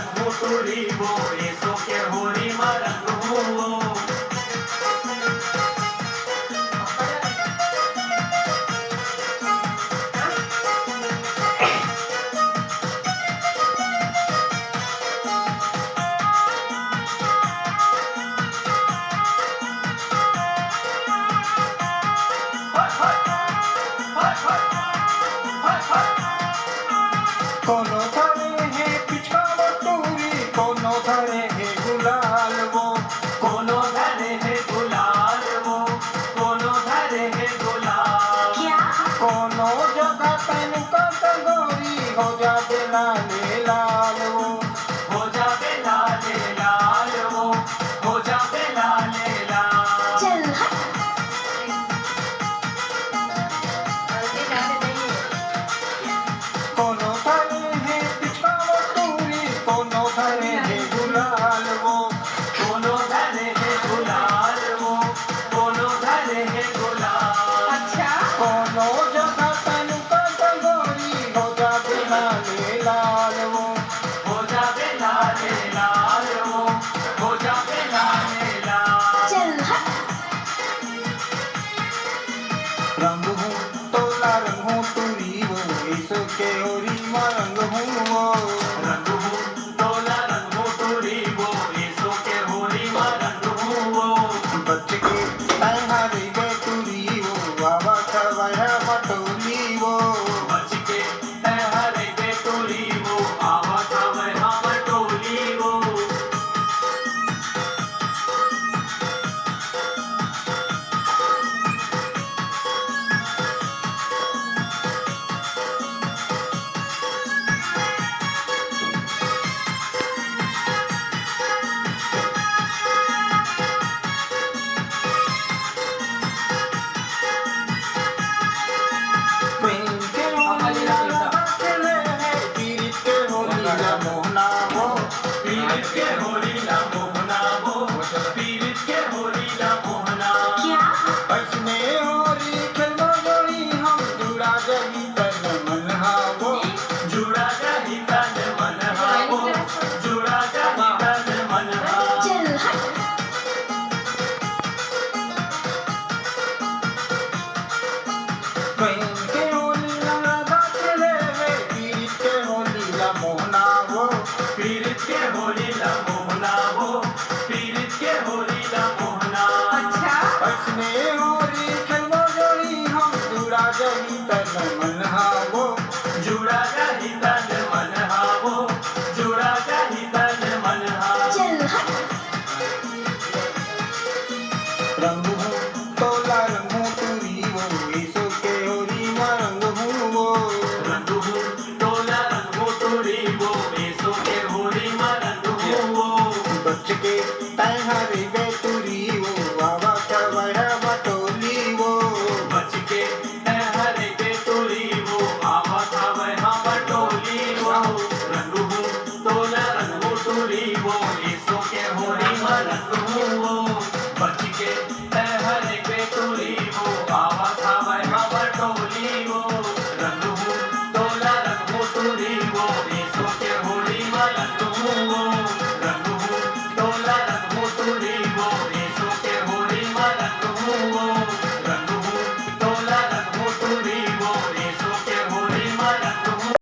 रंगू तुरी वो एसो के होरी मा रंगू वो कोनो धरे है पिचकारो टूरी, कोनो धरे है गुलाल वो, कोनो धरे है गुलाल वो कोनो धरे है गुलाल कोनो जगह तन का गोरी हो जावे लाले लाल वो, हो जावे लाले लाल वो हो जावे लाले लाल चल हट। कोनो धरे है पिचकारो टूरी, कोनो धरे है गुलाल वो, कोनो धरे है गुलाल वो कोनो धरे है गुलाल अच्छा कोनो जगह तन का गोरी हो जावे लाले लाल वो, हो जावे लाले लाल वो हो जावे लाले लाल चल हट। रंग हूँ तोला रंग हूँ तुरी वो, ऐसो के होरी मा रंग हूँ वो, रंगू तोला रंगू तुरी वो एसो के होरी मा रंगू वो बच के तैहारी गे तुरी वो, आवा खवाया बटोली वो, बच के हरे बेटोली वो आवत हवे हम टोली वो प्रेम के होली ला खेले है, पीरित के होली ला मोहना वो, पीरित के होली ला मोहना वो पीरित के होली ला मोहना ऐसने होरी खेलो जोड़ी हम जुड़ा जगी तन मन हा वो, जुड़ा जाही तन मन हा वो जुड़ा जाही तन मन हा चल हट। प्रेम के होली ला खेले है, पीरित के होली ला मोहना वो, पीरित के होली ला मोहना वो पीरित के होली ला मोहना अच्छा ऐसने होरी खेलो जोड़ी हम जुड़ा जगी तन मन हा वो, जुड़ा जाही तन मन हा वो जुड़ा जाही तन मन हा चल हट। रंग हूँ तोला रंग हूँ तुरी वो, ऐसो के होरी मा रंग हूँ वो, रंगू तोला रंगू तुरी वो एसो के होली मा रंगू वो बच के तैहारी गे तुरी वो, आवा खवाया बटोली वो, बच के हरे बेटोली वो आवत हवे हम टोली वो रंगू तोला रंगू तुरी वो एसो के होली मा रंगू